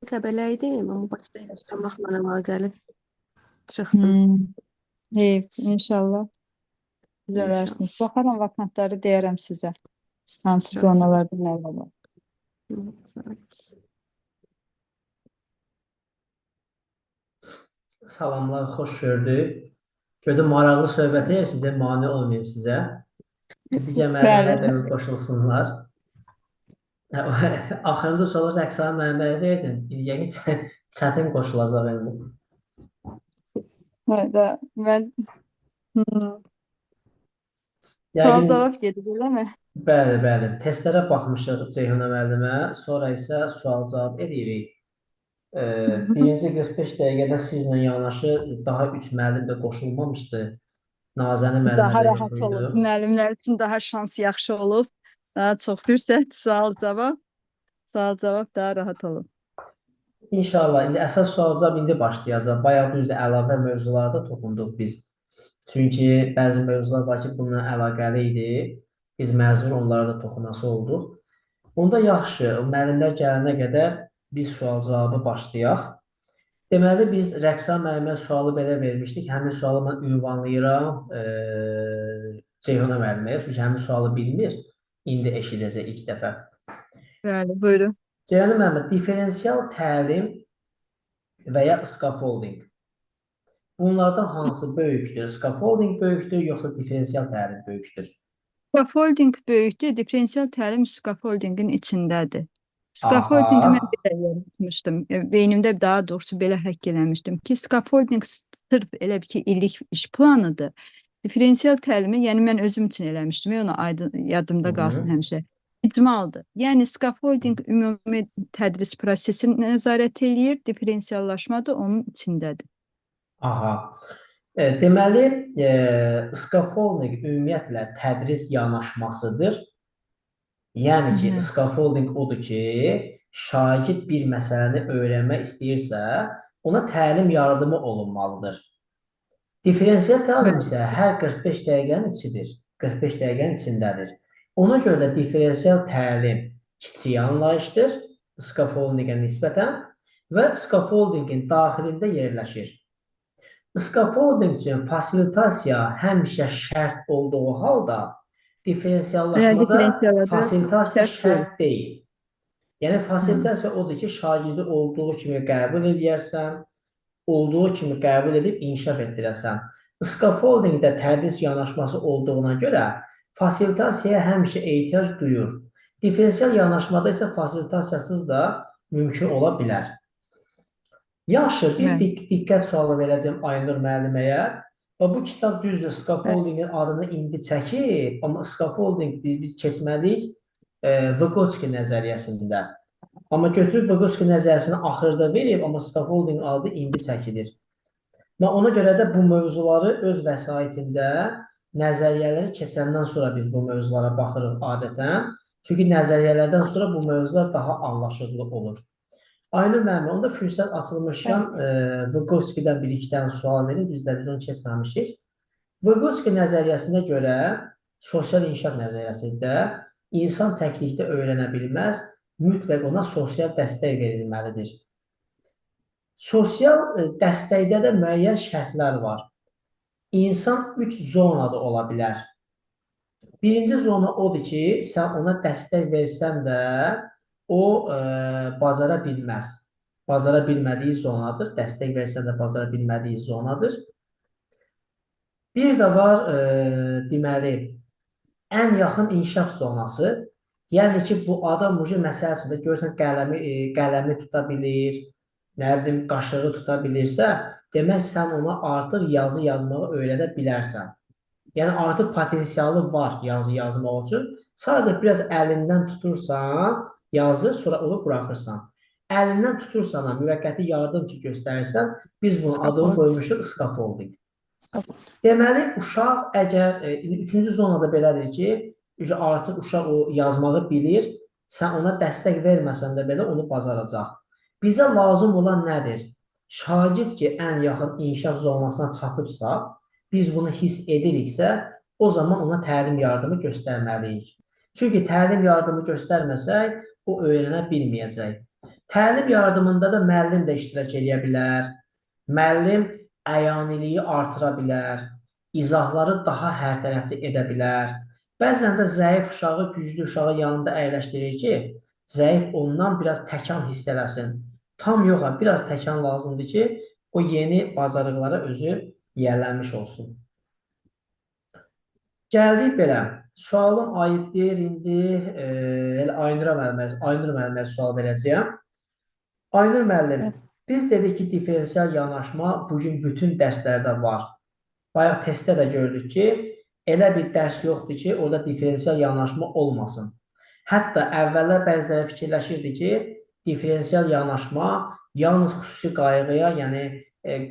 Qəbələ idim, amma Bakıda yaşamaqla əlaqəli çıxdım Hmm, iyi, inşallah düzələrsiniz. inşallah. Baxaram vakantları deyərəm sizə. Hansı Çox sağ ol. zonalarda nə var. Sağ ol. Salamlar, xoş gördük. Gördüm maraqlı söhbət edirsinizdə mane olmayayım sizə. Digər Bəli. müəllimlər də qoşulsunlar. Axırıncı sualı Rəqsan müəlliməyə verdim. Yəqin çətin qoşulacaq indi. Hə, mən Yəqin, sual-cavab gedir, eləmi? bəli. Testlərə baxmışıq Ceyhunə müəllimə, sonra isə sual-cavab edirik. Birinci 45 dəqiqədə sizlə yanaşı daha 3 müəllim də qoşulmamışdı. Nazəni müəllimə Daha də rahat yox idi. olub. Müəllimlər üçün daha şans yaxşı olub. Daha çox fürsət, sual-cavab. Sual-cavab daha rahat olub. İnşallah, indi əsas sual-cavab indi başlayacaq. Bayaq düzdür, əlavə mövzularda toxunduq biz. Çünki bəzi mövzular var ki, bununla əlaqəli idi. Biz məcbur onlara da toxunası olduq. Onda yaxşı, müəllimlər gələnə qədər biz sual-cavabı başlayaq. Deməli, biz Rəqsan müəllimə sualı belə vermişdik. Həmin sualı mən ünvanlayıram Ceyhuna müəlliməyə. Çünki həmin sualı bilmir. İndi eşidəcək ilk dəfə. Bəli, buyurun. Ceyhuna müəllimə, diferensial təlim və ya scaffolding. Bunlardan hansı böyükdür? Scaffolding böyükdür, yoxsa diferensial təlim böyükdür? Scaffolding böyükdür, diferensial təlim scaffoldingin içindədir. Scaffoldingi mən belə yaratmışdım. Beynimdə daha doğrusu belə həkk eləmişdim ki, scaffolding sırf elə bir ki, illik iş planıdır. Diferensial təlimi, yəni mən özüm üçün eləmişdim, onu yadımda qalsın həmişə. İcmaldır. Yəni scaffolding ümumi tədris prosesini nəzarət eləyir, diferensiallaşma da onun içindədir. Aha. Deməli, scaffolding ümumiyyətlə tədris yanaşmasıdır. Yəni ki, scaffolding odur ki, şagird bir məsələni öyrənmək istəyirsə, ona təlim yardımı olunmalıdır. Diferensial təlim isə hər 45 dəqiqənin içidir. 45 dəqiqənin içindədir. Ona görə də diferensial təlim kiçik anlayışdır, scaffoldingə nisbətən və scaffoldingin daxilində yerləşir. Scaffolding üçün fasilitasiya həmişə şərt olduğu halda, diferensiallaşmada fasilitasiya şərt deyil. Yəni, fasilitasiya odur ki, şagirdi olduğu kimi qəbul edərsən, olduğu kimi qəbul edib inkişaf etdirəsən. Scaffoldingdə tədris yanaşması olduğuna görə fasilitasiyaya həmişə ehtiyac duyur. Diferensial yanaşmada isə fasilitasiyasız da mümkün ola bilər. Yaxşı, bir diqqət sualı verəcəm Aynur müəlliməyə. Bu kitab düzdür, scaffoldingin adını indi çəkib, amma scaffolding biz keçməliyik Vygotsky nəzəriyyəsində. Amma götürüb Vygotsky nəzəriyyəsini axırda verib, amma scaffolding adı indi çəkilir. Və ona görə də bu mövzuları öz vəsaitində nəzəriyyələri keçəndən sonra biz bu mövzulara baxırıq adətən. Çünki nəzəriyyələrdən sonra bu mövzular daha anlaşılır olur. Aynur müəllimə, onda fürsət açılmışkən Vygotsky'dən bir-iki dənə sual verir, biz də biz onu keçməmişik. Vygotsky nəzəriyyəsinə görə, sosial inkişaf nəzəriyyəsində insan təklikdə öyrənə bilməz, mütləq ona sosial dəstək verilməlidir. Sosial dəstəkdə də müəyyən şərtlər var. İnsan 3 zonada ola bilər. Birinci zona odur ki, sən ona dəstək versən də, o bacara bilməz. Bacara bilmədiyi zonadır. Dəstək versən də bacara bilmədiyi zonadır. Bir də var, deməli, ən yaxın inkişaf zonası. Yəni ki, bu adam məsələ üçün də görürsən qələmi tuta bilir, nə bilim, qaşığı tuta bilirsə, demək sən ona artıq yazı yazmağı öyrədə bilərsən. Yəni, artıq potensialı var yazı yazmaq üçün. Sadəcə biraz əlindən tutursan, yazır, sonra onu buraxırsan. Əlindən tutursan, müvəqqəti yardımcı göstərirsən, biz bunun adını qoymuşuq scaffolding. Deməli, uşaq əgər, üçüncü zonada belədir ki, artıq uşaq o yazmağı bilir, sən ona dəstək verməsən də belə onu bacaracaq. Bizə lazım olan nədir? Şagird ki, ən yaxın inkişaf zonasına çatıbsa, biz bunu hiss ediriksə, o zaman ona təlim yardımı göstərməliyik. Çünki təlim yardımı göstərməsək, o öyrənə bilməyəcək. Təlim yardımında da müəllim də iştirak edə bilər. Müəllim əyaniliyi artıra bilər. İzahları daha hərtərəfli edə bilər. Bəzən də zəif uşağı güclü uşağı yanında əyləşdirir ki, zəif ondan biraz təkan hiss eləsin. Tam yox, biraz təkan lazımdır ki, o yeni bacarıqlara özü yiyələnmiş olsun. Gəldik belə. Sualım aiddir. İndi Aynur müəllimə sual verəcəyəm. Aynur müəllim, biz dedik ki, diferensial yanaşma bugün bütün dərslərdə var. Bayaq testdə də gördük ki, elə bir dərs yoxdur ki, orada diferensial yanaşma olmasın. Hətta əvvəllər bəziləri fikirləşirdi ki, diferensial yanaşma yalnız xüsusi qayğıya, yəni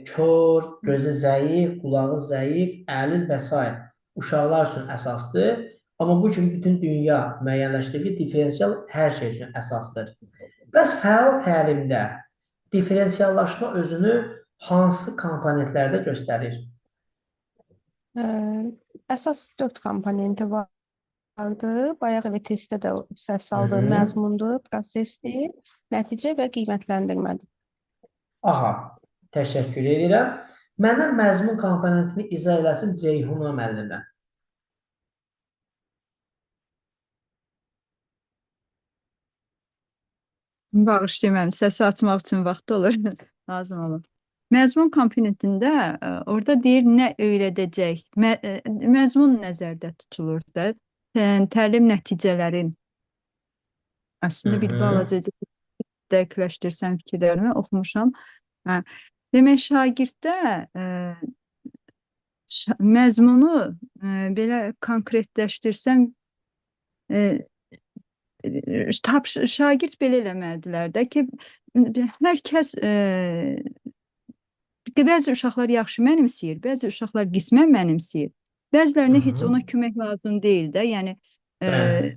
kör, gözü zəif, qulağı zəif, əlil və s. uşaqlar üçün əsasdır. Amma bu gün bütün dünya müəyyənləşdirdi ki, diferensial hər şey üçün əsasdır. Bəs fəal təlimdə diferensiallaşma özünü hansı komponentlərdə göstərir? Əsas 4 komponenti vardı. Bayaq testdə də səhv saldığım məzmundur, prosesdir, nəticə və qiymətləndirmədir. Aha, təşəkkür edirəm. Mənə məzmun komponentini izah eləsin Ceyhuna müəllimə. Bağışlayın mənim, səsi açmaq üçün vaxt olur, lazım olur. Məzmun komponentində orada deyir nə öyrədəcək, məzmun nəzərdə tutulur da, təlim nəticələrin. Əslində bir balaca dəqiqləşdirsəm fikirlərimi oxumuşam. Demək, şagirddə məzmunu belə konkretləşdirsəm, şagird belə eləməlidirlər də ki, hər kəs bəzi uşaqlar yaxşı mənimsəyir, bəzi uşaqlar qismən mənimsəyir, bəzilərinə heç ona kömək lazım deyil də, yəni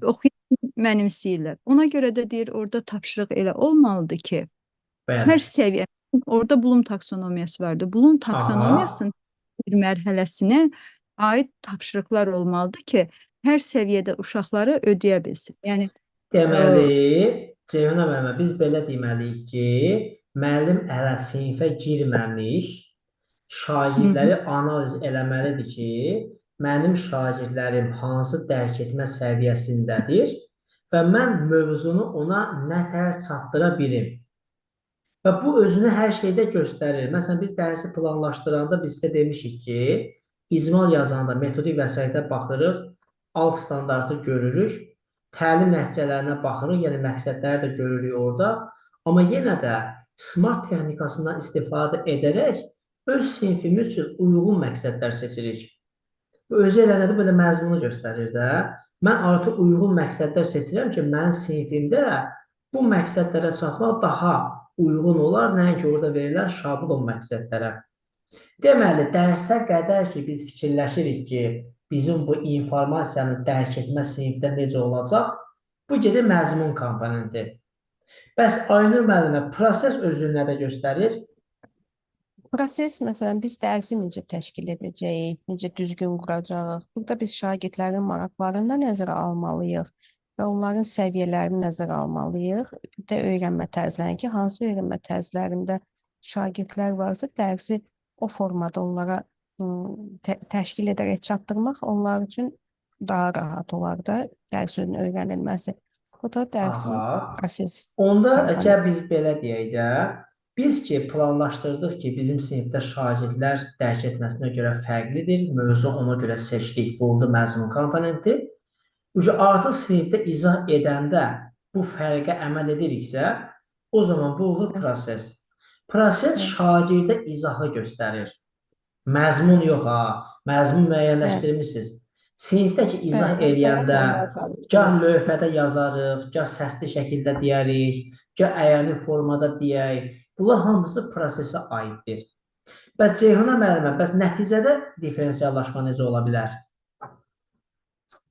oxuyan mənimsəyirlər. Ona görə də deyir, orada tapşırıq elə olmalıdır ki, hər səviyyə, orada Bloom taksonomiyası vardır. Bloom taksonomiyasının bir mərhələsinə aid tapşırıqlar olmalıdır ki, hər səviyyədə uşaqları ödəyə bilsin. Yəni, deməli, Ceyhuna müəllimə, biz belə deməliyik ki, müəllim hələ sinifə girməmiş, şagirdləri analiz eləməlidir ki, mənim şagirdlərim hansı dərk etmə səviyyəsindədir və mən mövzunu ona nətər çatdıra bilim. Və bu özünü hər şeydə göstərir. Məsələn, biz dərsi planlaşdıranda biz sizə demişik ki, icmal yazanda metodik vəsaitə baxırıq, alt standartı görürük, təlim nəticələrinə baxırıq, yəni məqsədləri də görürük orada. Amma yenə də smart texnikasından istifadə edərək öz sinfimiz üçün uyğun məqsədlər seçirik. Özü elə nədir, belə məzmunu göstərir də. Mən artıq uyğun məqsədlər seçirəm ki, mənim sinfimdə bu məqsədlərə çatmaq daha uyğun olar, nəinki orada verilən şablon məqsədlərə. Deməli, dərsə qədər ki, biz fikirləşirik ki, bizim bu informasiyanı dərk etmə sinifdə necə olacaq, bu gedir məzmun komponenti. Bəs Aynur müəllimə, proses özünü nədə göstərir? Proses, məsələn, biz dərsi necə təşkil edəcəyik, necə düzgün quracağıq. Burada biz şagirdlərin maraqlarını da nəzərə almalıyıq və onların səviyyələrini nəzərə almalıyıq. Bir də öyrənmə tərzlərini ki, hansı öyrənmə tərzlərində şagirdlər varsa, dərsi o formada onlara təşkil edərək çatdırmaq onlar üçün daha rahat olar da dərsin öyrənilməsi. Bu da dərsin proses. Onda əgər biz belə deyək də, biz ki, planlaşdırdıq ki, bizim sinifdə şagirdlər dərk etməsinə görə fərqlidir, mövzu ona görə seçdik, bu oldu məzmun komponenti. Artıq sinifdə izah edəndə bu fərqə əməl ediriksə, o zaman bu olur proses. Proses şagirdə izahı göstərir. Məzmun yox ha, məzmun müəyyənləşdirmişsiniz. Sinifdəki izah eləyəndə gah lövhədə yazarıq, gah səsli şəkildə deyərik, gah əyani formada deyək. Bunlar hamısı prosesə aiddir. Bəs Ceyhuna müəllimə, bəs nəticədə diferensiallaşma necə ola bilər?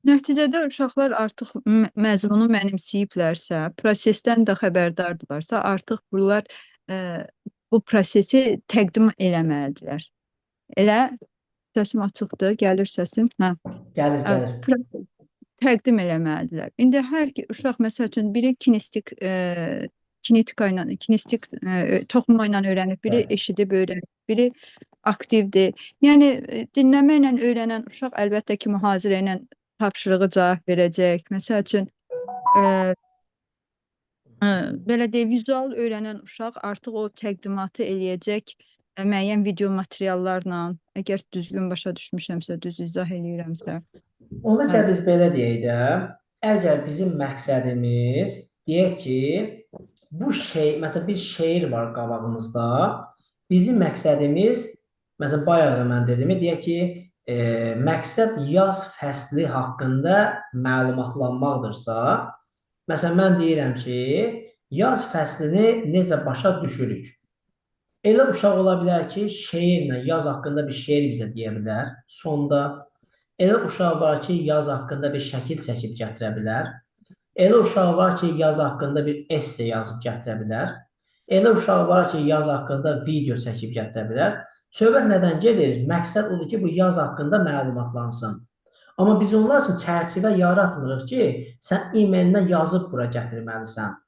Nəticədə uşaqlar artıq məzmunu mənimsəyiblərsə, prosesdən də xəbərdardırlarsa, artıq bunlar bu prosesi təqdim eləməlidirlər. Elə səsim açıqdır, gəlir səsim. Təqdim eləməlidirlər. İndi hər uşaq, məsəl üçün, biri kinestik kinestik toxunma ilə öyrənir, biri Bəli. eşidib öyrənir, biri aktivdir. Yəni dinləmə ilə öyrənən uşaq əlbəttə ki, mühazirə ilə tapşırığı cavab verəcək. Məsəl üçün belə deyək, vizual öyrənən uşaq artıq o təqdimatı eləyəcək müəyyən video materiallarla, əgər düzgün başa düşmüşəmsə, düz izah eləyirəmsə. Ona görə biz belə deyək də, əgər bizim məqsədimiz, deyək ki, bu şey, məsələn, bir şeir var qabağımızda, bizim məqsədimiz, məsələn, bayaq da mən dediyimi, deyək ki, məqsəd yaz fəsli haqqında məlumatlanmaqdırsa, məsələn, mən deyirəm ki, yaz fəslini necə başa düşürük? Elə uşaq ola bilər ki, şeirlə, yaz haqqında bir şeir bizə deyə bilər, sonda. Elə uşaq var ki, yaz haqqında bir şəkil çəkib gətirə bilər. Elə uşaq var ki, yaz haqqında bir esse yazıb gətirə bilər. Elə uşaq var ki, yaz haqqında video çəkib gətirə bilər. Söhbət nədən gedir? Məqsəd odur ki, bu yaz haqqında məlumatlansın. Amma biz onlar üçün çərçivə yaratmırıq ki, sən e-mailinə yazıb bura gətirməlisən.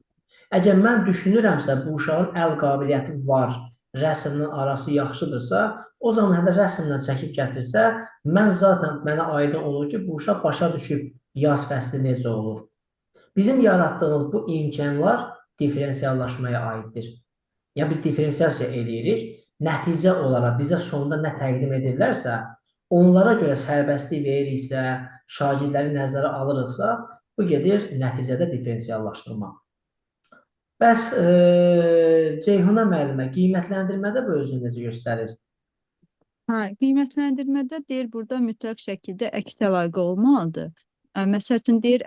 Əgər mən düşünürəmsə, bu uşağın əl qabiliyyəti var, rəsmlə arası yaxşıdırsa, o zaman hələ rəsmlə çəkib gətirsə, mənə aydın olur ki, bu uşaq başa düşüb yaz fəsli necə olur. Bizim yaratdığımız bu imkanlar diferensiallaşmaya aiddir. Yəni biz diferensiasiya eləyirik, nəticə olaraq bizə sonunda nə təqdim edirlərsə, onlara görə sərbəstlik veririksə, şagirdləri nəzərə alırıqsa, bu gedir nəticədə diferensiallaşdırma. Bəs Ceyhuna müəllimə, qiymətləndirmədə bu özünü necə göstərir? Qiymətləndirmədə deyir, burada mütləq şəkildə əks əlaqə olmalıdır. Məsəl üçün deyir,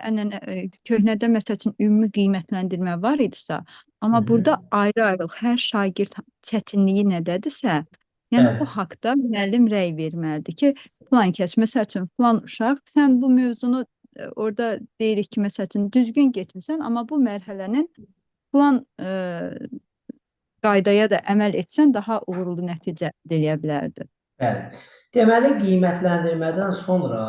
köhnədə məsəl üçün ümumi qiymətləndirmə var idisə, amma burada ayrı-ayrılıq hər şagird çətinliyi nədədirsə, yəni o haqda müəllim rəy verməlidir ki, filan kəs, məsəl üçün filan uşaq, sən bu mövzunu orada deyirik ki, məsəl üçün düzgün getmirsən, amma bu mərhələnin filan qaydaya da əməl etsən daha uğurlu nəticə əldə edə bilərdi. Bəli. Deməli, qiymətləndirmədən sonra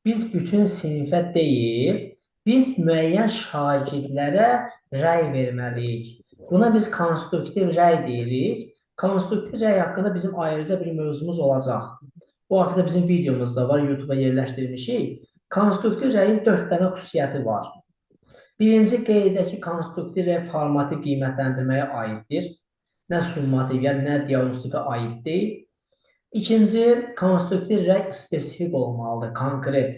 biz bütün sinifə deyil, biz müəyyən şagirdlərə rəy verməliyik. Buna biz konstruktiv rəy deyirik. Konstruktiv rəy haqqında bizim ayrıca bir mövzumuz olacaq. O haqqında bizim videomuzda var, YouTube-a yerləşdirmişik. Konstruktiv rəyin 4 dənə xüsusiyyəti var. Birinci qeyd edək ki, konstruktiv rəy formativ qiymətləndirməyə aiddir. Nə summativ, yəni nə diagnostika aid deyil. İkinci, konstruktiv rəy spesifik olmalıdır, konkret.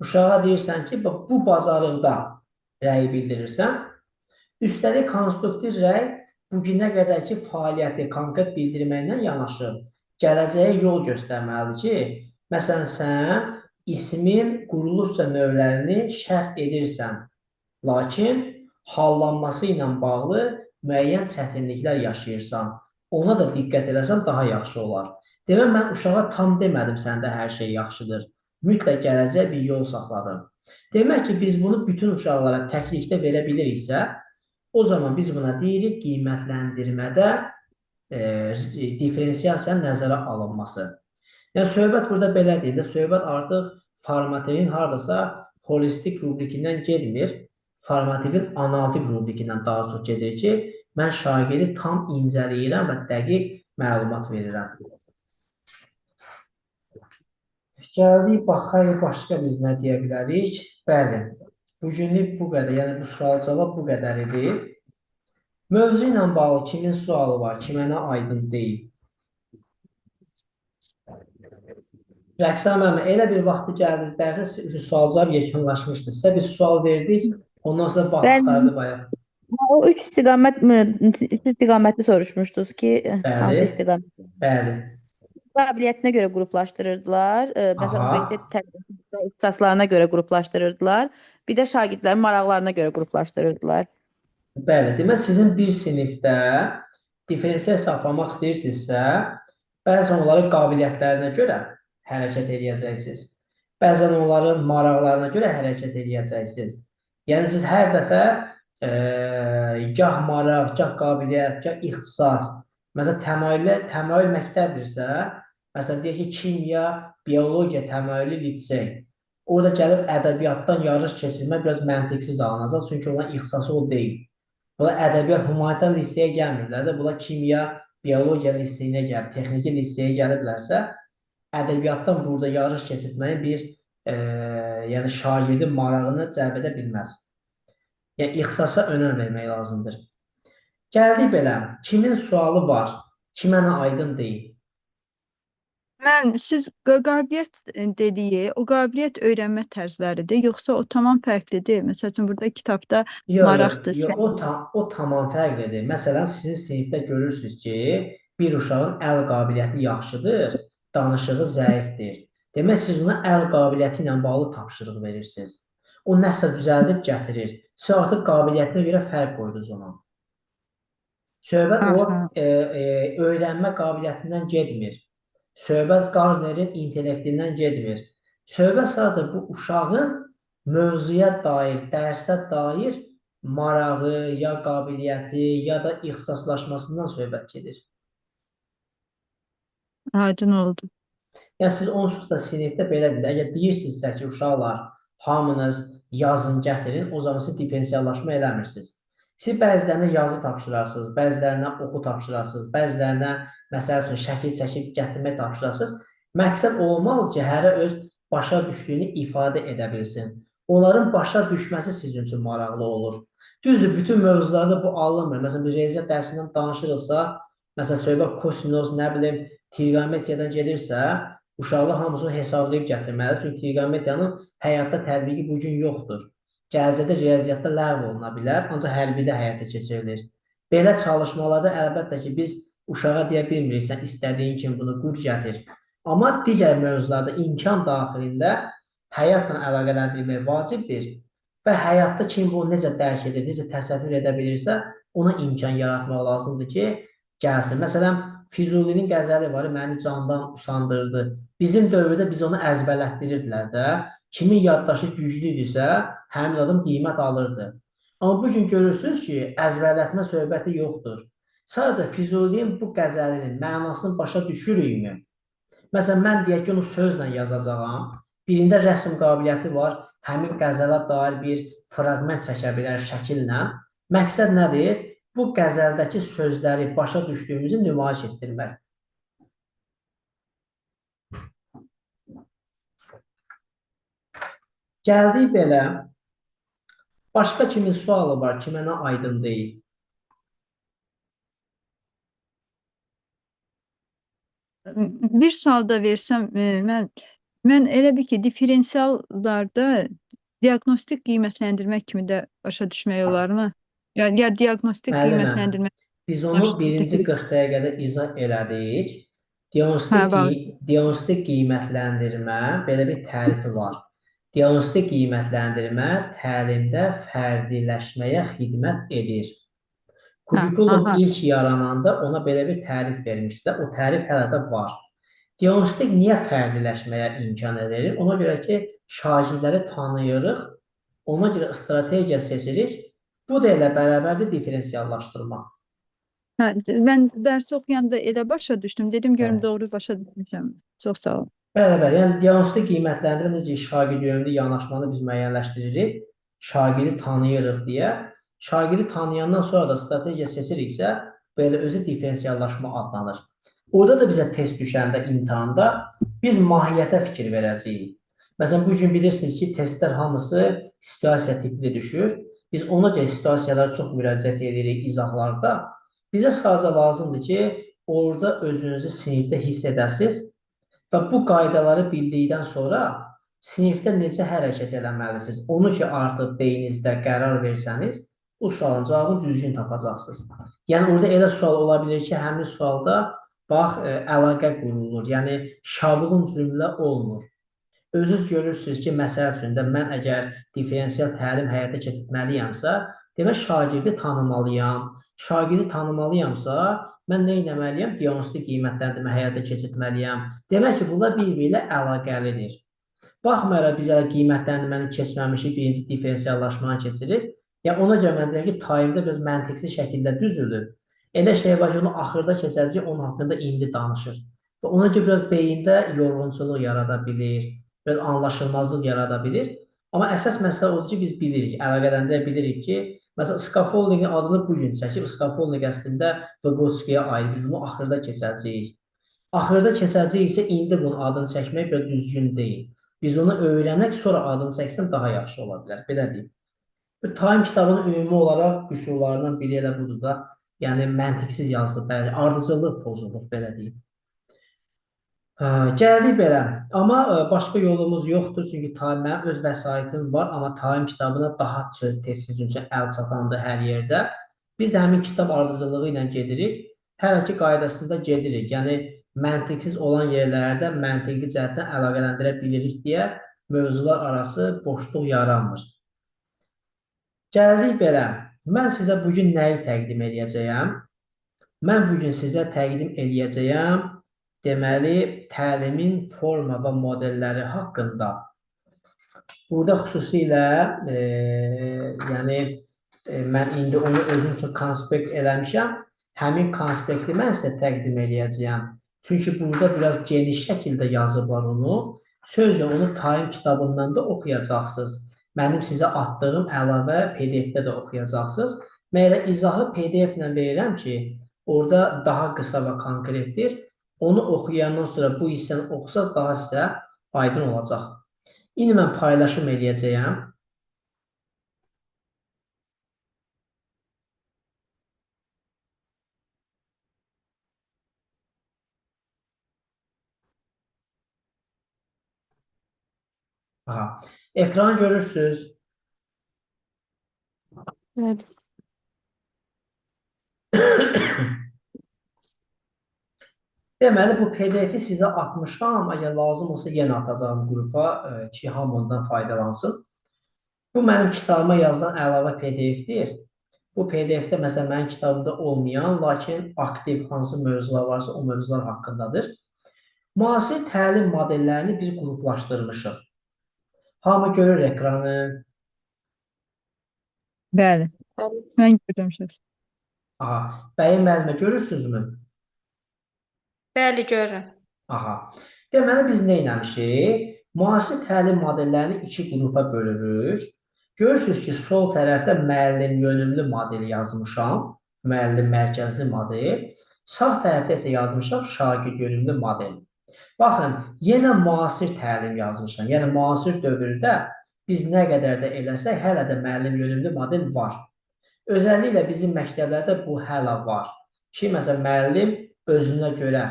Uşağa deyirsən ki, bu bazarlıqda rəyi bildirirsən. Üstəlik, konstruktiv rəy bugünə qədərki fəaliyyəti konkret bildirməklə yanaşı, gələcəyə yol göstərməlidir ki, məsələn, sən ismin quruluşca növlərini şərh edirsən, lakin hallanması ilə bağlı müəyyən çətinliklər yaşayırsan, ona da diqqət eləsən daha yaxşı olar. Demək, mən uşağa tam demədim, səndə hər şey yaxşıdır. Mütləq gələcək bir yol saxladım. Demək ki, biz bunu bütün uşaqlara təklikdə verə biliriksə, o zaman biz buna deyirik qiymətləndirmədə diferensiasiyanın nəzərə alınması. Yəni, söhbət burada belə deyil də, söhbət artıq formativin haradasa holistik rubrikindən gedmir, formativin analitik rubrikindən daha çox gedir ki, mən şagirdi tam incələyirəm və dəqiq məlumat verirəm. Gəldik, baxayıq, başqa biz nə deyə bilərik? Bəli, bugünlük bu qədər, yəni bu sual-cavab bu qədər idi. Mövzu ilə bağlı kimin sualı var, kimə nə aydın deyil? Rəqsan müəllimə, elə bir vaxtı gəldiniz dərsə, sual-cavab yekunlaşmışdı. Sizə bir sual verdik, ondan sonra baxdıqlardı bayaq. O üç istiqamətli soruşmuşdunuz ki, hansı istiqamət? Bəli. Qabiliyyətinə görə qruplaşdırırdılar. Məsələn, universitet ixtisaslarına görə qruplaşdırırdılar. Bir də şagirdlərin maraqlarına görə qruplaşdırırdılar. Bəli, demək sizin bir sinifdə diferensiyasiya saxlamaq istəyirsinizsə, bəzən onların qabiliyyətlərinə görə hərəkət edəcəksiniz. Bəzən onların maraqlarına görə hərəkət edəcəksiniz. Yəni siz hər dəfə gah maraq, gah qabiliyyət, gah ixtisas, məsələn, təmayül məktəbdirsə, məsələn, deyək ki, kimya, biologiya təmayüllü lisey. Orada gəlib ədəbiyyatdan yarış keçirmək biraz məntiqsiz alınacaq, çünki onların ixtisası o deyil. Bunlar ədəbiyyat, humanitar liseyə gəlmirlər də. Bunlar kimya, biologiya liseyinə gəlib, texniki liseyə gəliblərsə, ədəbiyyatdan burada yarış keçirtməyin bir yəni şagirdin marağını cəlb edə bilməz. Yəni ixtisasa önəm vermək lazımdır. Gəldik belə, kimin sualı var, kimə nə aydın deyil. Siz qabiliyyət dediyi, o qabiliyyət öyrənmə tərzləridir, yoxsa o tamam fərqlidir? Məsəl üçün burada kitabda maraqdır. O tamam fərqlidir. Məsələn, sizin sinifdə görürsünüz ki, bir uşağın əl qabiliyyəti yaxşıdır, danışığı zəifdir. Demək, siz ona əl qabiliyyəti ilə bağlı tapşırıq verirsiniz. O nəsə düzəldib gətirir. Siz artıq qabiliyyətinə görə fərq qoydunuz ona. Söhbət o öyrənmə qabiliyyətindən getmir. Söhbət Gardnerin intellektindən getmir. Söhbət sadəcə bu uşağın mövzuya dair, dərsə dair marağı, ya qabiliyyəti, ya da ixtisaslaşmasından söhbət gedir. Aydın oldu. Yəni, siz onsuz da sinifdə belə deyil. Əgər deyirsinizsə ki, uşaqlar, hamınız yazın, gətirin, o zaman siz diferensiallaşma eləmirsiniz. Siz bəzilərinə yazı tapşırarsınız, bəzilərinə oxu tapşırarsınız, bəzilərinə məsəl üçün şəkil çəkib gətirmək tapşırarsınız. Məqsəd olmalıdır ki, hərə öz başa düşdüyünü ifadə edə bilsin. Onların başa düşməsi sizin üçün maraqlı olur. Düzdür, bütün mövzularda bu alınmır. Məsələn, bir riyaziyyat dərsindən danışırıqsa, məsələn, söhbət kosinoz, nə bilim, trigonometriyadan gedirsə, uşaqlar hamısını hesablayıb gətirməlidir. Çünki trigonometriyanın həyatda tətbiqi bugün yoxdur. Gələcəkdə riyaziyyatda ləğv oluna bilər, ancaq hərbidə həyata keçirilir. Belə çalışmalarda əlbəttə ki, biz uşağa deyə bilmirik, sən istədiyin kimi bunu qur gətir. Amma digər mövzularda imkan daxilində həyatla əlaqələndirmək vacibdir və həyatda kim bunu necə dərk edir, necə təsəvvür edə bilirsə, ona imkan yaratmaq lazımdır ki, gəlsin. Məsələn, Füzulinin qəzəli var, məni candan usandırdı. Bizim dövrdə biz onu əzbərlətdirirdilər də. Kimin yaddaşı güclüdürsə, həmin adam qiymət alırdı. Amma bugün görürsünüz ki, əzbərlətmə söhbəti yoxdur. Sadəcə Füzulinin bu qəzəlinin mənasını başa düşürükmü? Məsələn, mən deyək ki, onu sözlə yazacağam. Birində rəsm qabiliyyəti var, həmin qəzələ dair bir fraqment çəkə bilər şəkillə. Məqsəd nədir? Bu qəzəldəki sözləri başa düşdüyümüzü nümayiş etdirmək. Gəldik belə, başqa kimin sualı var, kimə nə aydın deyil? Bir sual da versəm, mən elə bir ki, diferensiallarda diaqnostik qiymətləndirmək kimi də başa düşmək olarmı? Ya diaqnostik qiymətləndirmək. Biz onu birinci 40 dəqiqədə izah elədik. Diaqnostik qiymətləndirmə belə bir tərifi var. Diaqnostik qiymətləndirmə təlimdə fərdiləşməyə xidmət edir. Kurikulum ilk yarananda ona belə bir tərif vermişdi. O tərif hələ də var. Diaqnostik niyə fərdiləşməyə imkan verir? Ona görə ki, şagirdləri tanıyırıq, ona görə strategiya seçirik. Bu da elə bərabərdir diferensiallaşdırma. Mən dərsi oxuyanda elə başa düşdüm. Dedim, görüm doğru başa düşmüşəm. Çox sağ olun. Bəli, yəni diaqnostik qiymətləndirmə necə şagird yönündə yanaşmanı biz müəyyənləşdiririk, şagirdi tanıyırıq deyə. Şagirdi tanıyandan sonra da strategiya seçiriksə, belə özü diferensiallaşma adlanır. Orada da bizə test düşəndə imtahanda biz mahiyyətə fikir verəcəyik. Məsələn, bugün bilirsiniz ki, testlər hamısı situasiya tipli düşür. Biz ona görə situasiyalara çox müraciət edirik izahlarda. Bizə sadəcə lazımdır ki, orada özünüzü sinifdə hiss edəsiniz və bu qaydaları bildikdən sonra sinifdə necə hərəkət eləməlisiniz? Onu ki, artıq beyninizdə qərar versəniz, o sualın cavabını düzgün tapacaqsınız. Yəni, orada elə sual ola bilir ki, həmin sualda bax, əlaqə qurulur, yəni şablon cümlə olmur. Özünüz görürsünüz ki, məsəl üçün də mən əgər diferensial təlim həyata keçirməliyəmsə, demək, şagirdi tanımalıyam. Şagirdi tanımalıyamsa, mən nə etməliyəm? Diaqnostik qiymətləndirmə həyata keçirməliyəm. Demək ki, bunlar bir-biri ilə əlaqəlidir. Baxmayaraq biz qiymətləndirməni keçməmişik, birinci diferensiallaşmanı keçirik. Yəni ona görə mən deyirəm ki, talimdə biraz məntiqsiz şəkildə düzülür. Elə şey var ki, onu axırda keçəcək, onun haqqında indi danışır. Və ona görə biraz beyində yorğunçuluq yarada bilir, biraz anlaşılmazlıq yarada bilir. Amma əsas məsələ odur ki, biz bilirik, əlaqələndirə bilirik ki, Məsələn, scaffoldingin adını bugün çəkib, scaffolding əslində Vygotsky'yə aid, biz bunu axırda keçəcəyik. Axırda keçəcəyiksə, indi bunun adını çəkmək biraz düzgün deyil. Biz onu öyrənək, sonra adını çəksən daha yaxşı ola bilər, belə deyim. Bu Time kitabının ümumi olaraq üsullarından biri elə budur da, yəni məntiqsiz yazılır, bəli, ardıcıllıq pozulur, belə deyim. Gəldik belə, amma başqa yolumuz yoxdur, çünki mənim öz vəsaitim var, amma Time kitabına daha tez-tez üçün əl çatandır hər yerdə. Biz də həmin kitab ardıcılığı ilə gedirik, hələ ki qaydasında gedirik, yəni məntiqsiz olan yerlərdə məntiqli cəhətdən əlaqələndirə bilirik deyə mövzular arası boşluq yaranmır. Gəldik belə, mən sizə bugün nəyi təqdim edəcəyəm? Mən bugün sizə təqdim edəcəyəm, deməli, təlimin forma və modelləri haqqında. Burada xüsusilə, yəni, mən indi onu özüm üçün konspekt eləmişəm, həmin konspekti mən sizə təqdim edəcəyəm. Çünki burada biraz geniş şəkildə yazıblar onu, sözlə onu Time kitabından da oxuyacaqsınız. Mənim sizə attığım əlavə PDF-də də oxuyacaqsınız. Mən elə izahı PDF ilə verirəm ki, orada daha qısa və konkretdir. Onu oxuyandan sonra bu hissəni oxusaq daha sizə aydın olacaq. İndi mən paylaşım edəcəyəm. Aha. Ekranı görürsünüz. Evet. Deməli, bu PDF-i sizə atmışam, əgər lazım olsa yenə atacağım qrupa ki, hamı ondan faydalansın. Bu mənim kitabıma yazılan əlavə PDF-dir. Bu PDF-də məsələn mənim kitabımda olmayan, lakin aktiv hansı mövzular varsa o mövzular haqqındadır. Müasir təlim modellərini biz qruplaşdırmışıq. Hamı görür ekranı. Bəli. Mən gördüm şəxsən. Aha, Bəyim müəllimə görürsünüzmü? Bəli, görürəm. Aha. Deməli, biz nə eləmişik? Müasir təlim modellərini iki qrupa bölürük. Görürsünüz ki, sol tərəfdə müəllim yönümlü model yazmışam. Müəllim mərkəzli model. Sağ tərəfdə isə yazmışam şagird yönümlü model. Baxın, yenə müasir təlim yazmışam. Yəni, müasir dövrdə biz nə qədər də eləsək, hələ də müəllim yönümlü model var. Özəlliklə bizim məktəblərdə bu hələ var. Ki, məsələn, müəllim özünə görə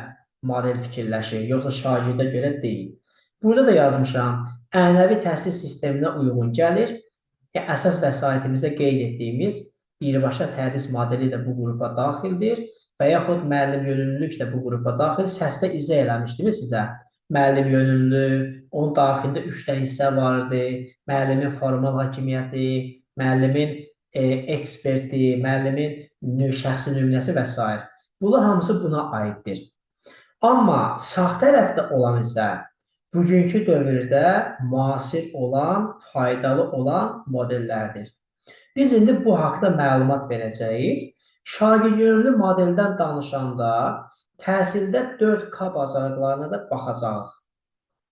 model fikirləşir, yoxsa şagirdə görə deyil. Burada da yazmışam, ənənəvi təhsil sisteminə uyğun gəlir. Əsas vəsaitimizdə qeyd etdiyimiz birbaşa tədris modeli də bu qrupa daxildir və yaxud müəllim yönümlülük də bu qrupa daxil. Səsdə izah eləmişdim sizə. Müəllim yönümlü, onun daxilində 3 də hissə vardı. Müəllimin formal hakimiyyəti, müəllimin eksperti, müəllimin şəxsi nümunəsi və s. Bunlar hamısı buna aiddir. Amma sağ tərəfdə olan isə bugünkü dövrdə müasir olan, faydalı olan modellərdir. Biz indi bu haqda məlumat verəcəyik. Şagird yönümlü modeldən danışanda təhsildə 4K bacarıqlarına da baxacağıq.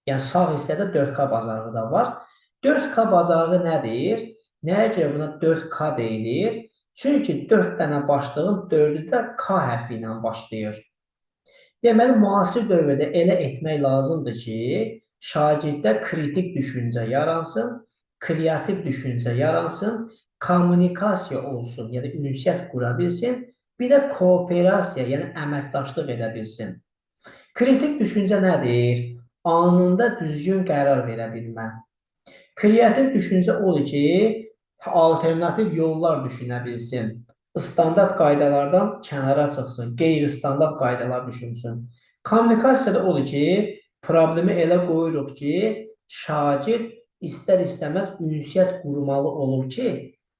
Yəni sağ hissədə 4K bacarığı da var. 4K bacarığı nədir? Nəyə görə buna 4K deyilir? Çünki 4 dənə başlığın 4-ü də K hərfi ilə başlayır. Deməli, müasir dövrdə elə etmək lazımdır ki, şagirddə kritik düşüncə yaransın, kreativ düşüncə yaransın, kommunikasiya olsun, yəni ünsiyyət qura bilsin, bir də kooperasiya, yəni əməkdaşlıq edə bilsin. Kritik düşüncə nədir? Anında düzgün qərar verə bilmə. Kreativ düşüncə odur ki, alternativ yollar düşünə bilsin. Standart qaydalardan kənara çıxsın, qeyri-standart qaydalar düşünsün. Kommunikasiyada odur ki, problemi elə qoyuruq ki, şagird istər-istəməz ünsiyyət qurmalı olur ki,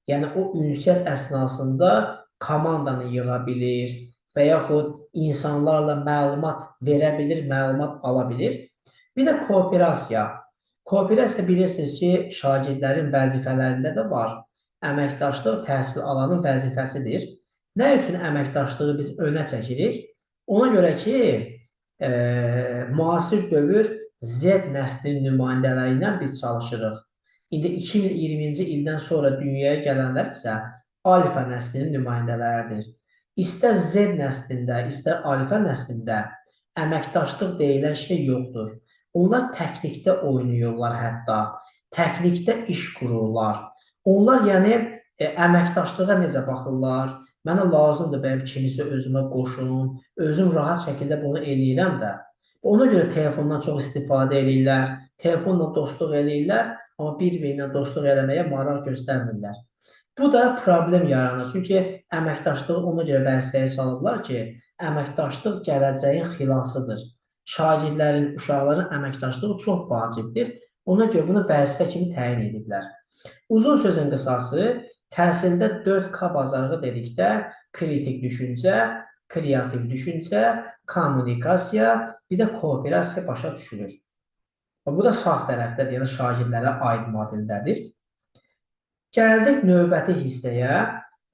yəni o ünsiyyət əsnasında komandanı yığa bilir və yaxud insanlarla məlumat verə bilir, məlumat ala bilir. Bir də kooperasiya. Kooperasiya bilirsiniz ki, şagirdlərin vəzifələrində də var. Əməkdaşlıq təhsil alanın vəzifəsidir. Nə üçün əməkdaşlığı biz önə çəkirik? Ona görə ki, müasir dövr Z nəslinin nümayəndələri ilə biz çalışırıq. İndi 2020-ci ildən sonra dünyaya gələnlər isə alfa nəslinin nümayəndələridir. İstər Z nəslində, istər alfa nəslində əməkdaşlıq deyilən şey yoxdur. Onlar təklikdə oynayırlar hətta. Təklikdə iş qururlar. Onlar əməkdaşlığa necə baxırlar? Mənə lazımdır bəyəm kimisə özümə qoşum, özüm rahat şəkildə bunu eləyirəm də. Ona görə telefondan çox istifadə edirlər, telefonla dostluq edirlər, amma bir-birinə dostluq eləməyə maraq göstərmirlər. Bu da problem yaranır. Çünki əməkdaşlığı ona görə vəzifəyə salıblar ki, əməkdaşlıq gələcəyin xilasıdır. Şagirdlərin, uşaqların əməkdaşlığı çox vacibdir. Ona görə bunu vəzifə kimi təyin ediblər. Uzun sözün qısası, təhsildə 4K bazarlığı dedikdə kritik düşüncə, kreativ düşüncə, kommunikasiya, bir də kooperasiya başa düşülür. Bu da sağ tərəfdə, yəni şagirdlərə aid modeldədir. Gəldik növbəti hissəyə,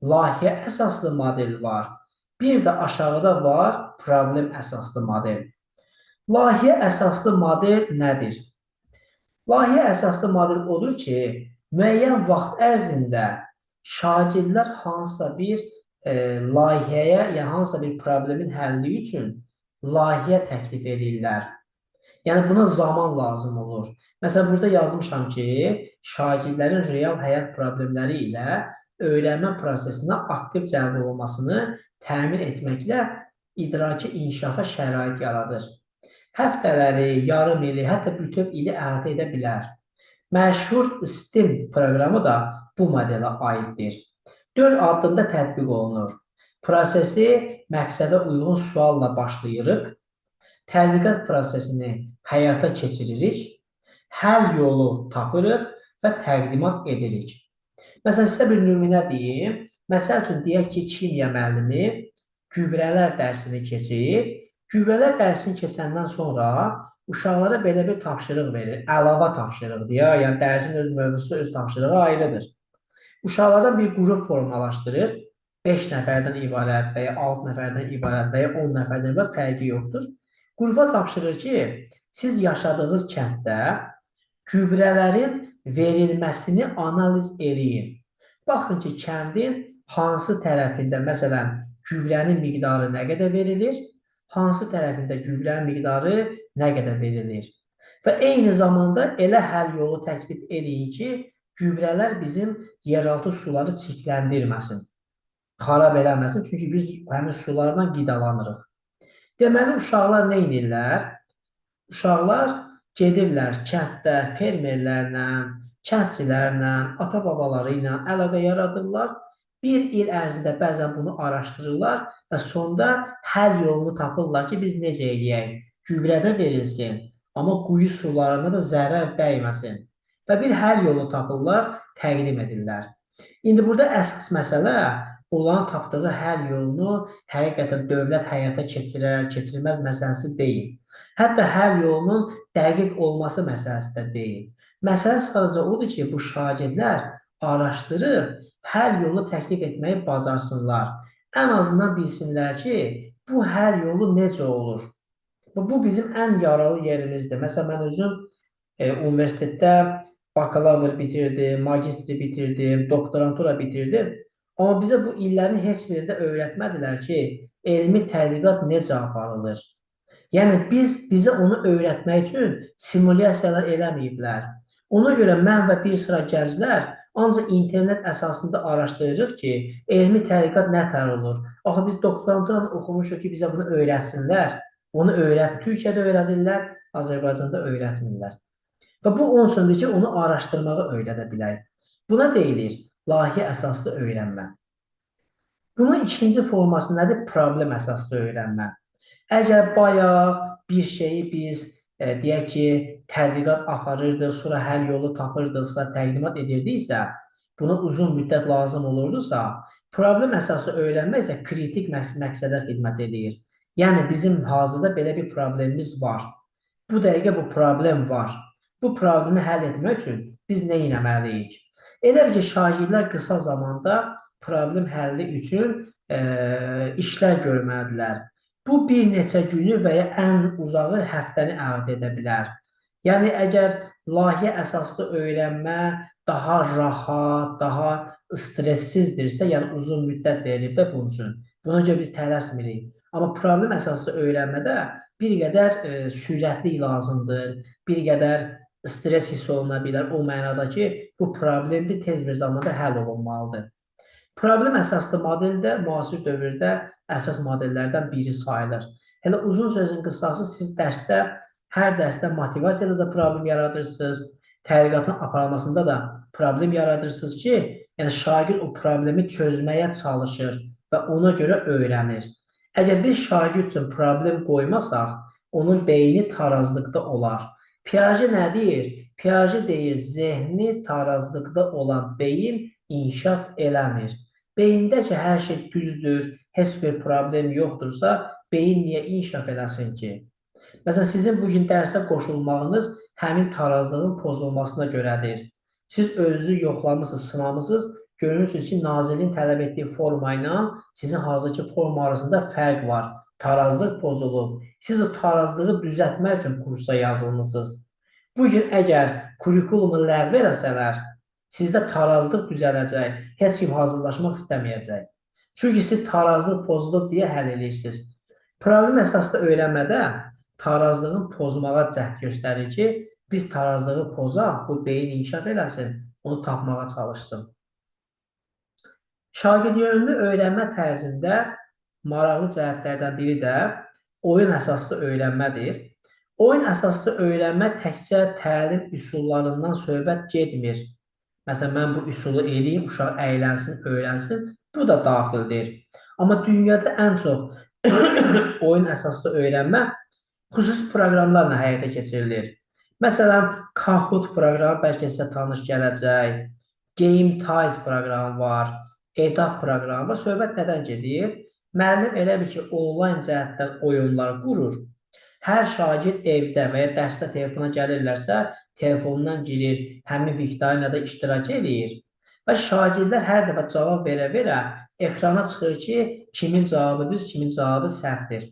layihə əsaslı model var. Bir də aşağıda var problem əsaslı model. Layihə əsaslı model nədir? Layihə əsaslı model odur ki, müəyyən vaxt ərzində şagirdlər hansısa bir layihəyə, yəni hansısa bir problemin həlli üçün layihə təklif edirlər. Yəni buna zaman lazım olur. Məsələn, burada yazmışam ki, şagirdlərin real həyat problemləri ilə öyrənmə prosesinə aktiv cəlb olunmasını təmin etməklə idraki inkişafa şərait yaradır. Həftələri, yarım ili, hətta bütöv ili əhatə edə bilər. Məşhur STEM proqramı da bu modelə aiddir. 4 addımda tətbiq olunur. Prosesi məqsədə uyğun sualla başlayırıq. Tədqiqat prosesini həyata keçiririk. Həll yolu tapırıq və təqdimat edirik. Məsələn, sizə bir nümunə deyim. Məsəl üçün, deyək ki, kimya müəllimi gübrələr dərsini keçir. Gübrələr dərsini keçəndən sonra uşaqlara belə bir tapşırıq verir. Əlavə tapşırıqdır ya, yəni dərsin öz mövzusu, öz tapşırığı ayrıdır. Uşaqlardan bir qrup formalaşdırır. 5 nəfərdən ibarət və ya 6 nəfərdən ibarət və ya 10 nəfərdən ibarət fərqi yoxdur. Qrupa tapşırır ki, siz yaşadığınız kənddə gübrələrin verilməsini analiz eləyin. Baxın ki, kəndin hansı tərəfində, məsələn, gübrənin miqdarı nə qədər verilir, hansı tərəfində gübrənin miqdarı nə qədər verilir. Və eyni zamanda elə həll yolu təklif eləyin ki, gübrələr bizim yeraltı suları çirkləndirməsin, xarab eləməsin, çünki biz həmin sulardan qidalanırıq. Deməli, uşaqlar nə edirlər? Uşaqlar gedirlər kənddə fermerlərlə, kəndçilərlə, ata-babaları ilə əlaqə yaradırlar. Bir il ərzində bəzən bunu araşdırırlar və sonda həll yolunu tapırlar ki, biz necə eləyək? Gübrədə verilsin, amma quyu sularına da zərər dəyməsin. Və bir həll yolu tapırlar, təqdim edirlər. İndi burada əsas məsələ onların tapdığı həll yolunu həqiqətən dövlət həyata keçirər, keçirməz məsələsi deyil. Hətta həll yolunun dəqiq olması məsələsi də deyil. Məsələ sadəcə odur ki, bu şagirdlər araşdırıb, həll yolu təklif etməyi bacarsınlar. Ən azından bilsinlər ki, bu həll yolu necə olur? Bu bizim ən yaralı yerimizdir. Məsələn, mən özüm universitetdə bakalavr bitirdim, magistri bitirdim, doktorantura bitirdim. Amma bizə bu illərin heç birində öyrətmədilər ki, elmi tədqiqat necə aparılır? Yəni, bizə onu öyrətmək üçün simulyasiyalar eləməyiblər. Ona görə mən və bir sıra gənclər ancaq internet əsasında araşdırırıq ki, elmi tədqiqat nə tər olur? Axı, biz doktoranturanı oxumuşuq ki, bizə bunu öyrətsinlər. Onu Türkiyədə öyrədirlər, Azərbaycanda öyrətmirlər. Və bu onun üçündür ki, onu araşdırmağı öyrədə bilək. Buna deyilir layihə əsaslı öyrənmə. Bunun ikinci forması nədir? Problem əsaslı öyrənmə. Əgər bayaq bir şeyi biz deyək ki, tədqiqat aparırdıq, sonra həll yolu tapırdıqsa, təqdimat edirdiksə, buna uzun müddət lazım olurdusa, problem əsaslı öyrənmə isə kritik məqsədə xidmət edir. Yəni, bizim hazırda belə bir problemimiz var. Bu dəqiqə bu problem var. Bu problemi həll etmək üçün biz nə etməliyik? Elə ki, şagirdlər qısa zamanda problem həlli üçün işlər görməlidirlər. Bu bir neçə günü və ya ən uzağı həftəni əhatə edə bilər. Yəni, əgər layihə əsaslı öyrənmə daha rahat, daha stressizdirsə, yəni uzun müddət verilib də bunun üçün. Buna görə biz tələsmirik. Amma problem əsaslı öyrənmədə bir qədər sürətli lazımdır, bir qədər stres hiss oluna bilər. O mənada ki, bu problemdir, tez bir zamanda həll olunmalıdır. Problem əsaslı model də müasir dövrdə əsas modellərdən biri sayılır. Elə uzun sözün qısası siz dərsdə, hər dərsdə motivasiyada da problem yaradırsınız, tədqiqatın aparılmasında da problem yaradırsınız ki, yəni şagird o problemi çözməyə çalışır və ona görə öyrənir. Əgər bir şagird üçün problem qoymasaq, onun beyni tarazlıqda olar. Piaget nə deyir? Piaget deyir, zehni tarazlıqda olan beyin inkişaf eləmir. Beyindəki hər şey düzdür, heç bir problem yoxdursa, beyin niyə inkişaf eləsin ki? Məsələn, sizin bugün dərsə qoşulmağınız həmin tarazlığın pozulmasına görədir. Siz özünüzü yoxlamısınız, sınamısınız, görürsünüz ki, nazirliyin tələb etdiyi forma ilə sizin hazırki forma arasında fərq var. Tarazlıq pozulub. Siz o tarazlığı düzəltmək üçün kursa yazılmışsınız. Bugün əgər kurikulumu ləğv eləsələr, sizdə tarazlıq düzələcək, heç kim hazırlaşmaq istəməyəcək. Çünki siz tarazlıq pozulub deyə həll edirsiniz. Problem əsaslı öyrənmədə tarazlığın pozmağa cəhd göstərir ki, biz tarazlığı pozaq, bu beyin inkişaf eləsin, onu tapmağa çalışsın. Şagird yönlü öyrənmə tərzində maraqlı cəhətlərdən biri də oyun əsaslı öyrənmədir. Oyun əsaslı öyrənmə təkcə təlim üsullarından söhbət getmir. Məsələn, mən bu üsulu eləyim, uşaq əylənsin, öyrənsin, bu da daxildir. Amma dünyada ən çox oyun əsaslı öyrənmə xüsusi proqramlarla həyata keçirilir. Məsələn, Kahoot proqramı bəlkə sizə tanış gələcək, Game Ties proqramı var, EDAP proqramı var. Söhbət nədən gedir? Müəllim elə bir ki, onlayn cəhətdən oyunlar qurur. Hər şagird evdə və ya dərsdə telefona gəlirlərsə, telefondan girir, həmin viktorinada iştirak edir. Və şagirdlər hər dəfə cavab verə-verə ekrana çıxır ki, kimin cavabı düz, kimin cavabı səhvdir.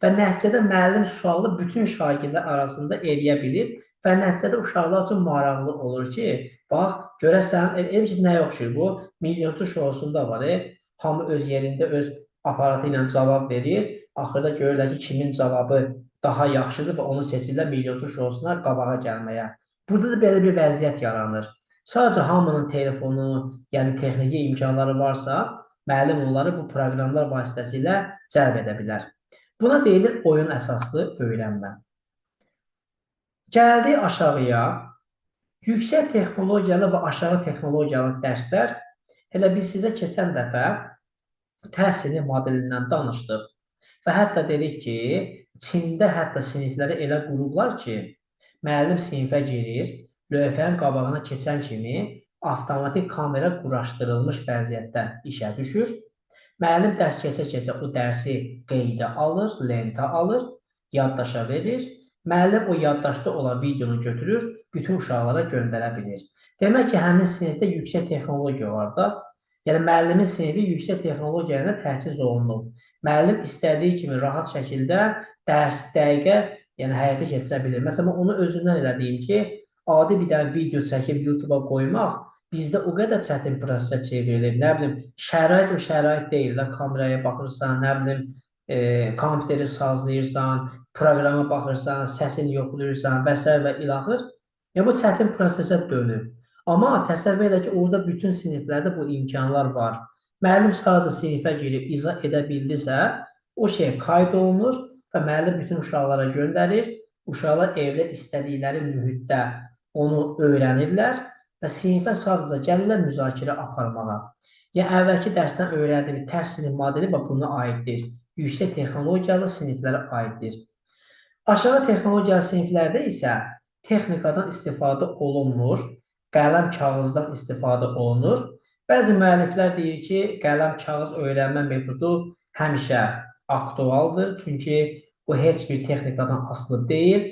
Və nəticədə müəllim sualı bütün şagirdlər arasında eləyə bilir və nəticədə uşaqlar üçün maraqlı olur ki, bax, görəsən, nə yoxdur bu, milyonçu şousunda var, hamı öz yerində öz aparatı ilə cavab verir, axırda görürlər ki, kimin cavabı daha yaxşıdır və onu seçirlər milyonçu şousuna qabağa gəlməyə. Burada da belə bir vəziyyət yaranır. Sadəcə hamının telefonu, yəni texniki imkanları varsa, müəllim onları bu proqramlar vasitəsilə cəlb edə bilər. Buna deyilir oyun əsaslı öyrənmə. Gəldik aşağıya, yüksək texnologiyalı və aşağı texnologiyalı dərslər, elə biz sizə keçən dəfə təhsili modelindən danışdıq və hətta dedik ki, Çində hətta sinifləri elə qurublar ki, müəllim sinifə girir, lövhənin qabağına keçən kimi avtomatik kamera quraşdırılmış vəziyyətdə işə düşür. Müəllim dərs keçə-keçə o dərsi qeydə alır, lentə alır, yaddaşa verir. Müəllim o yaddaşda olan videonu götürür, bütün uşaqlara göndərə bilir. Demək ki, həmin sinifdə yüksək texnologiya var da. Yəni, müəllimin sinifi yüksək texnologiya ilə təchiz olunub. Müəllim istədiyi kimi rahat şəkildə dərs, dəqiqə, yəni həyata keçirə bilir. Məsələn, onu özündən elədiyim ki, adi bir dənə video çəkib YouTube-a qoymaq bizdə o qədər çətin prosesə çevrilir. Nə bilim, şərait o şərait deyil. Kameraya baxırsan, nə bilim, kompüteri sazlayırsan, proqrama baxırsan, səsini yoxlayırsan və s. və ilaxır. Yəni, bu çətin prosesə dönür. Amma təsəvvür edə ki, orada bütün siniflərdə bu imkanlar var. Müəllim sadəcə sinifə girib izah edə bildisə, o şey qayd olunur və müəllim bütün uşaqlara göndərir. Uşaqlar evdə istədikləri mühitdə onu öyrənirlər və sinifə sadəcə gəlirlər müzakirə aparmağa. Yəni, əvvəlki dərsdən öyrəndiyi təhsil modeli buna aiddir. Yüksək texnologiyalı siniflərə aiddir. Aşağı texnologiyalı siniflərdə isə texnikadan istifadə olunmur, qələm kağızdan istifadə olunur. Bəzi müəlliflər deyir ki, qələm kağız öyrənmə metodu həmişə aktualdır, çünki o heç bir texnikadan asılı deyil.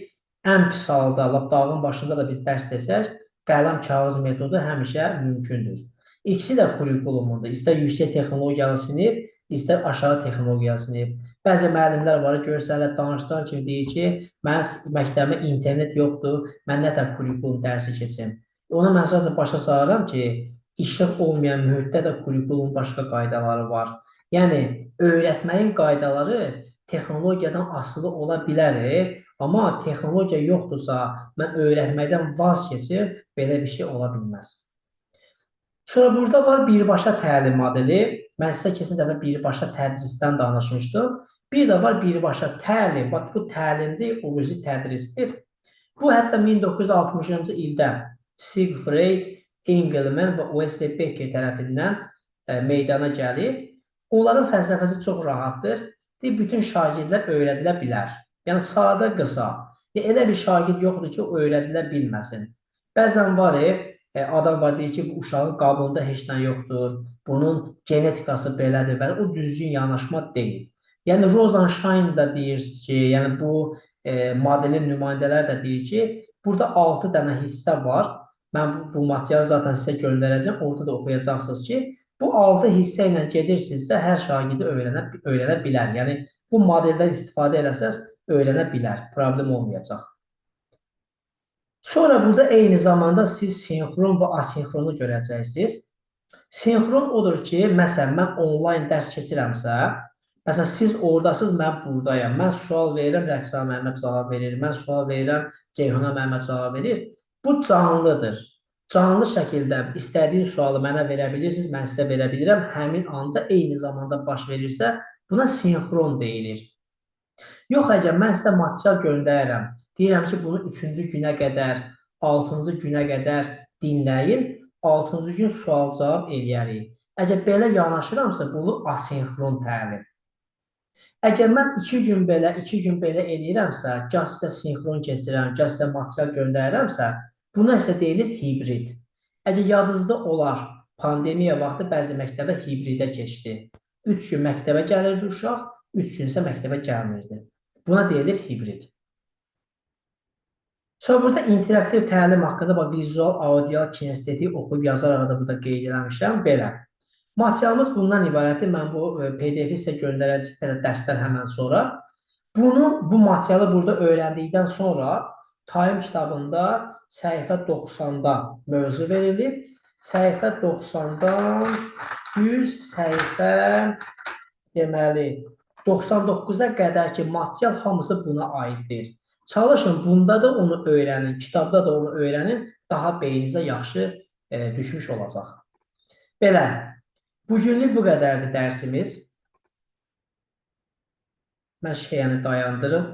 Ən pis halda, lap dağın başında da biz dərs desək, qələm kağız metodu həmişə mümkündür. İkisi də kurikulumunda, istər yüksək texnologiyalı sinif, istər aşağı texnologiyalı sinif. Bəzi müəllimlər var, görsənlər danışdıran kimi deyir ki, mənim məktəbimdə internet yoxdur, mən nə də kurikulum dərsi keçim. Ona mən sadəcə başa sağıram ki, işıq olmayan mühitdə də kurikulum başqa qaydaları var. Yəni, öyrətməyin qaydaları texnologiyadan asılı ola bilər, amma texnologiya yoxdursa, mən öyrətməkdən vaz keçir, belə bir şey ola bilməz. Sonra burada var birbaşa təlim modeli. Mən sizə keçən dəfə birbaşa tədrisdən danışmışdım. Bir də var birbaşa təlim. Bax, bu təlimdir, o özü tədrisdir. Bu hətta 1960-cı ildə Siegfried, Engelman və Wesley Becker tərəfindən meydana gəlir. Onların fəlsəfəsi çox rahatdır. Bütün şagirdlər öyrədilə bilər. Yəni, sadə, qısa. Elə bir şagird yoxdur ki, o öyrədilə bilməsin. Bəzən var, adam var deyir ki, bu uşağın qabında heç nə yoxdur, bunun genetikası belədir, o düzgün yanaşma deyil. Yəni, Rosenstein da deyir ki, yəni bu modelin nümayəndələr də deyir ki, burada 6 dənə hissə var. Mən bu materialı zaten sizə göndərəcəm, orada da oxuyacaqsınız ki, bu 6 hissə ilə gedirsinizsə, hər şagirdi öyrənə bilər. Yəni, bu modeldən istifadə eləsəz, öyrənə bilər, problem olmayacaq. Sonra burada eyni zamanda siz sinxron və asinxronu görəcəksiniz. Sinxron odur ki, məsələn, mən onlayn dərs keçirəmsə, məsələn, siz oradasınız, mən buradayam. Mən sual verirəm, Rəqsan Məhəmməd cavab verir. Mən sual verirəm, Ceyhuna Məhəmməd cavab verir. Bu canlıdır. Canlı şəkildə istədiyiniz sualı mənə verə bilirsiniz, mən sizə verə bilirəm. Həmin anda eyni zamanda baş verirsə, buna sinxron deyilir. Yox, əgər mən sizə material göndərirəm, deyirəm ki, bunu 3-cü günə qədər, 6-cı günə qədər dinləyin, 6-cı gün sual-cavab eləyərik. Əgər belə yanaşıramsa, bunu asinxron təlim. Əgər mən 2 gün belə, 2 gün belə eləyirəmsə, gah sizə sinxron keçirəm, gah sizə material göndərirəmsə, buna isə deyilir hibrid. Əgər yadınızda olar, pandemiya vaxtı bəzi məktəbə hibridə keçdi. 3 gün məktəbə gəlirdi uşaq, 3 gün isə məktəbə gəlmirdi. Buna deyilir hibrid. Sonra burada interaktiv təlim haqqında vizual, audial, kinestetik oxuyub yazaraq da burada qeyd eləmişəm. Belə. Materialımız bundan ibarətdir. Mən bu PDF-i sizə göndərəcəm belə dərsdən həmən sonra. Bu materialı burada öyrəndikdən sonra Taim kitabında səhifə 90-da mövzu verilib. Səhifə 90-dan 100 səhifə deməli 99-a qədər ki, material hamısı buna aiddir. Çalışın, bunda da onu öyrənin, kitabda da onu öyrənin, daha beyninizə yaxşı düşmüş olacaq. Belə, bugünlük bu qədərdir dərsimiz. Mən şeyəni dayandırım.